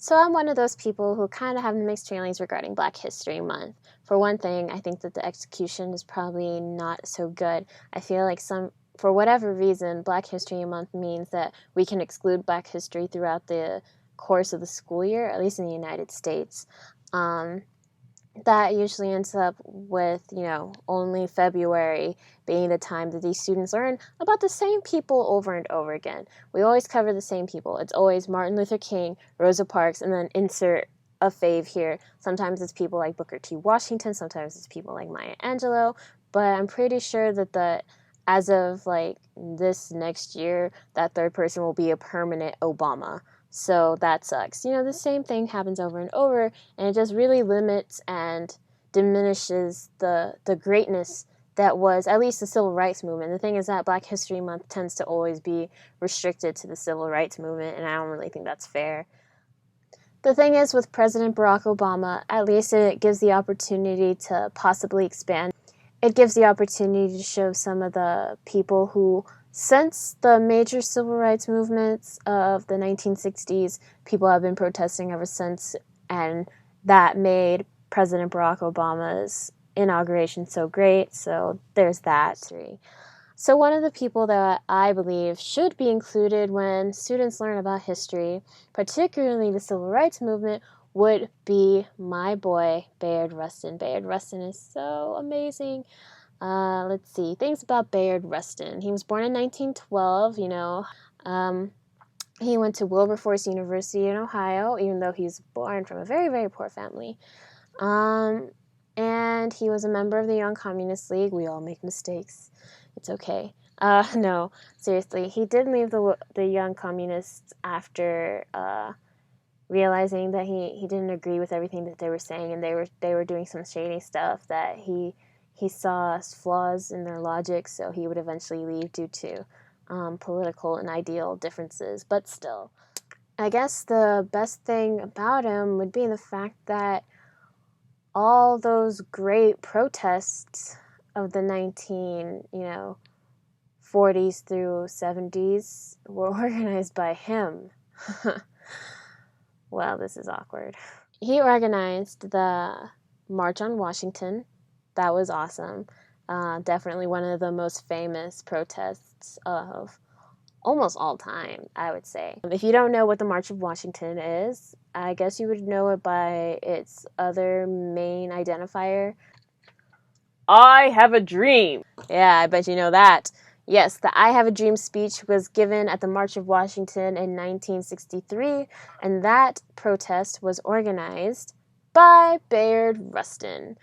So I'm one of those people who kind of have mixed feelings regarding Black History Month. For one thing, I think that the execution is probably not so good. I feel like for whatever reason, Black History Month means that we can exclude Black history throughout the course of the school year, at least in the United States. That usually ends up with, only February being the time that these students learn about the same people over and over again. We always cover the same people. It's always Martin Luther King, Rosa Parks, and then insert a fave here. Sometimes it's people like Booker T. Washington, sometimes it's people like Maya Angelou, but I'm pretty sure that as of this next year, that third person will be a permanent Obama. So that sucks. The same thing happens over and over, and it just really limits and diminishes the greatness that was at least the civil rights movement. The thing is that Black History Month tends to always be restricted to the civil rights movement, and I don't really think that's fair. The thing is, with President Barack Obama, at least it gives the opportunity to possibly expand. It gives the opportunity to show some of the people who, since the major civil rights movements of the 1960s, people have been protesting ever since, and that made President Barack Obama's inauguration so great, so there's that. So one of the people that I believe should be included when students learn about history, particularly the civil rights movement, would be my boy, Bayard Rustin. Bayard Rustin is so amazing. Let's see, things about Bayard Rustin. He was born in 1912, he went to Wilberforce University in Ohio, even though he's born from a very, very poor family. And he was a member of the Young Communist League. We all make mistakes. It's okay. No, seriously, he did leave the Young Communists after realizing that he didn't agree with everything that they were saying, and they were doing some shady stuff that he saw flaws in their logic, so he would eventually leave due to political and ideal differences. But still, I guess the best thing about him would be the fact that all those great protests of the 40s through 70s were organized by him. Well, this is awkward. He organized the March on Washington. That was awesome. Definitely one of the most famous protests of almost all time, I would say. If you don't know what the March of Washington is, I guess you would know it by its other main identifier. I have a dream. Yeah, I bet you know that. Yes, the I Have a Dream speech was given at the March of Washington in 1963, and that protest was organized by Bayard Rustin.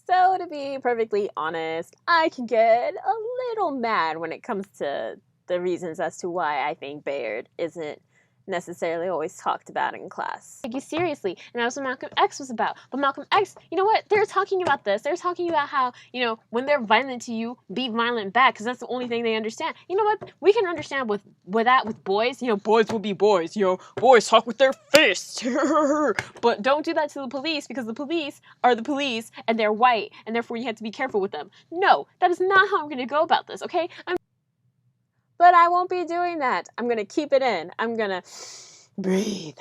So, to be perfectly honest, I can get a little mad when it comes to the reasons as to why I think Bayard isn't necessarily always talked about in class. Take you seriously, and that's what Malcolm X was about. But Malcolm X, you know what? They're talking about this. They're talking about how, when they're violent to you, be violent back, because that's the only thing they understand. You know what? We can understand with boys. Boys will be boys. Boys talk with their fists. But don't do that to the police, because the police are the police, and they're white, and therefore you have to be careful with them. No, that is not how I'm going to go about this, okay? But I won't be doing that. I'm going to keep it in. I'm going to breathe.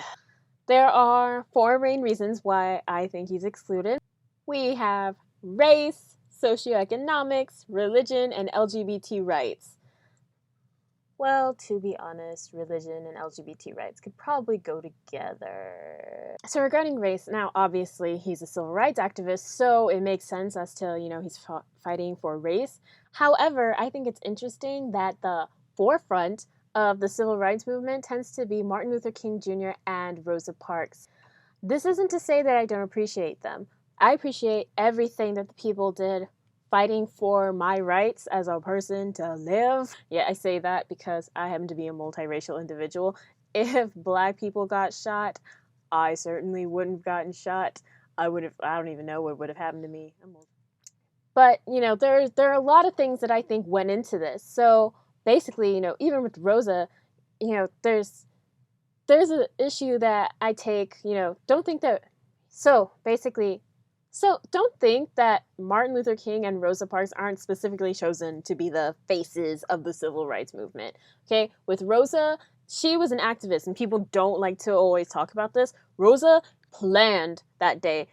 There are 4 main reasons why I think he's excluded. We have race, socioeconomics, religion, and LGBT rights. Well, to be honest, religion and LGBT rights could probably go together. So regarding race, now obviously he's a civil rights activist, so it makes sense as to, he's fighting for race. However, I think it's interesting that the forefront of the civil rights movement tends to be Martin Luther King Jr. and Rosa Parks. This isn't to say that I don't appreciate them. I appreciate everything that the people did fighting for my rights as a person to live. Yeah, I say that because I happen to be a multiracial individual. If Black people got shot, I certainly wouldn't have gotten shot. I don't even know what would have happened to me. But, there are a lot of things that I think went into this. So basically, even with Rosa, there's an issue that I take, don't think that Martin Luther King and Rosa Parks aren't specifically chosen to be the faces of the civil rights movement. Okay, with Rosa, she was an activist, and people don't like to always talk about this. Rosa planned that day.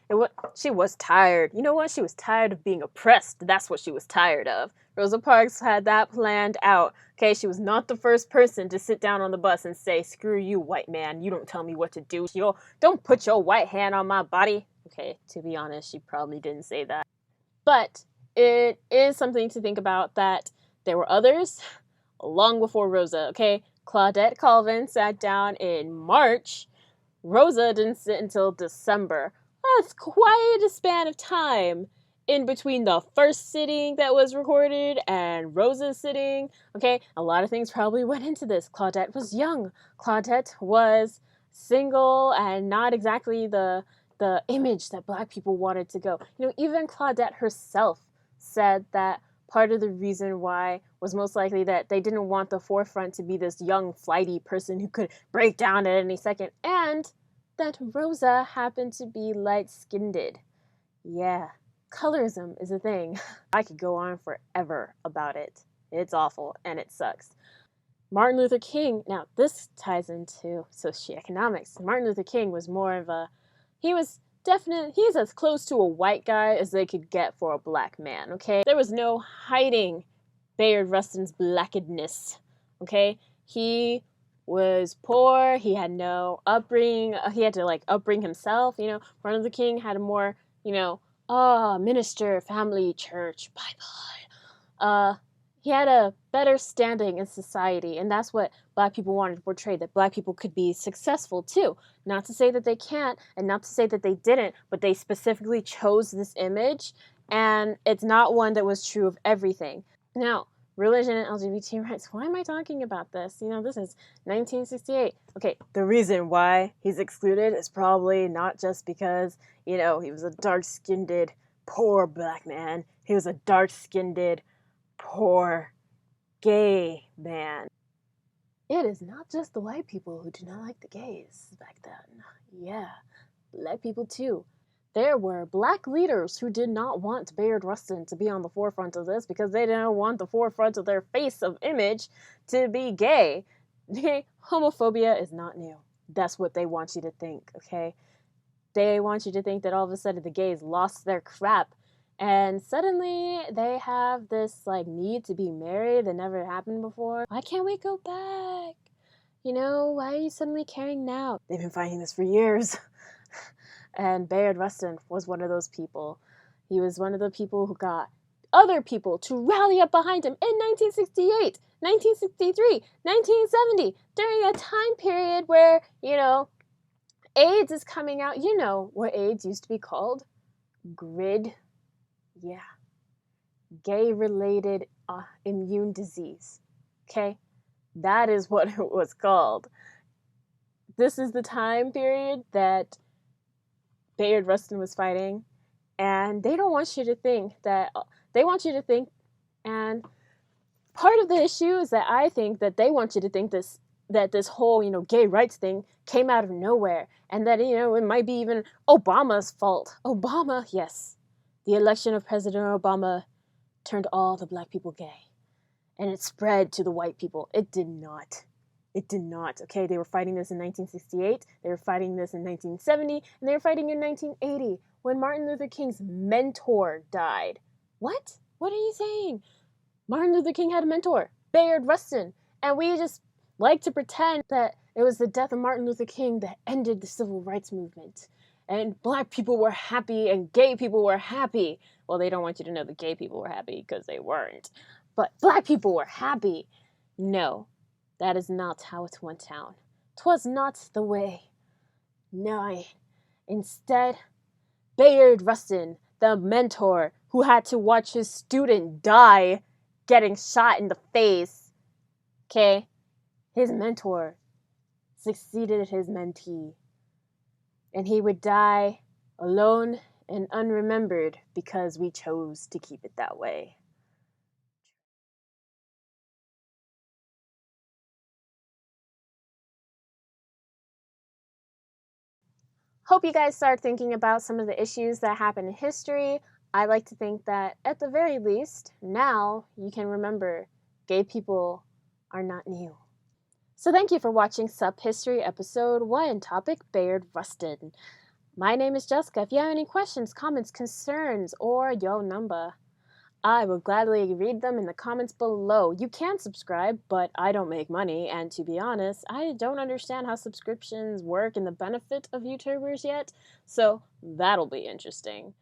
She was tired. You know what? She was tired of being oppressed. That's what she was tired of. Rosa Parks had that planned out. Okay, she was not the first person to sit down on the bus and say, "Screw you, white man. You don't tell me what to do. Don't put your white hand on my body." Okay, to be honest, she probably didn't say that. But it is something to think about that there were others long before Rosa, okay? Claudette Colvin sat down in March. Rosa didn't sit until December. That's quite a span of time in between the first sitting that was recorded and Rosa's sitting. Okay, a lot of things probably went into this. Claudette was young. Claudette was single and not exactly the image that Black people wanted to go. You know, even Claudette herself said that part of the reason why was most likely that they didn't want the forefront to be this young, flighty person who could break down at any second, and that Rosa happened to be light-skinned. Yeah, colorism is a thing. I could go on forever about it. It's awful, and it sucks. Martin Luther King, now this ties into socioeconomics. Martin Luther King was more of a, he's as close to a white guy as they could get for a Black man, okay? There was no hiding Bayard Rustin's blackedness, okay? He was poor, he had no upbringing, he had to upbring himself, you know? Martin Luther King had a more, minister, family, church, Bible, he had a better standing in society, and that's what Black people wanted to portray, that Black people could be successful too. Not to say that they can't, and not to say that they didn't, but they specifically chose this image, and it's not one that was true of everything. Now, religion and LGBT rights, why am I talking about this? You know, this is 1968. Okay, the reason why he's excluded is probably not just because, he was a dark-skinned, poor Black man. He was a dark-skinned, poor gay man. It is not just the white people who do not like the gays back then. Yeah, Black people too. There were Black leaders who did not want Bayard Rustin to be on the forefront of this because they didn't want the forefront of their face of image to be gay. Okay? Homophobia is not new. That's what they want you to think, okay? They want you to think that all of a sudden the gays lost their crap and suddenly they have this need to be married that never happened before. Why can't we go back? Why are you suddenly caring now? They've been fighting this for years. And Bayard Rustin was one of those people. He was one of the people who got other people to rally up behind him in 1968, 1963, 1970, during a time period where, AIDS is coming out. You know what AIDS used to be called? GRID. Yeah. Gay-related immune disease. Okay? That is what it was called. This is the time period that Bayard Rustin was fighting, and they don't want you to think that, and part of the issue is that I think that they want you to think that this whole, gay rights thing came out of nowhere, and that, it might be even Obama's fault. Obama, yes. The election of President Obama turned all the Black people gay, and it spread to the white people. It did not. It did not, okay? They were fighting this in 1968, they were fighting this in 1970, and they were fighting in 1980 when Martin Luther King's mentor died. What? What are you saying? Martin Luther King had a mentor, Bayard Rustin, and we just like to pretend that it was the death of Martin Luther King that ended the civil rights movement. And Black people were happy and gay people were happy. Well, they don't want you to know that gay people were happy because they weren't. But Black people were happy. No. That is not how it went down. 'Twas not the way. No. Instead, Bayard Rustin, the mentor who had to watch his student die getting shot in the face, okay? His mentor succeeded his mentee. And he would die alone and unremembered because we chose to keep it that way. Hope you guys start thinking about some of the issues that happen in history. I like to think that, at the very least, now you can remember gay people are not new. So thank you for watching Tsup History Episode 1, topic Bayard Rustin. My name is Jessica. If you have any questions, comments, concerns, or your number, I will gladly read them in the comments below. You can subscribe, but I don't make money, and to be honest, I don't understand how subscriptions work and the benefit of YouTubers yet, so that'll be interesting.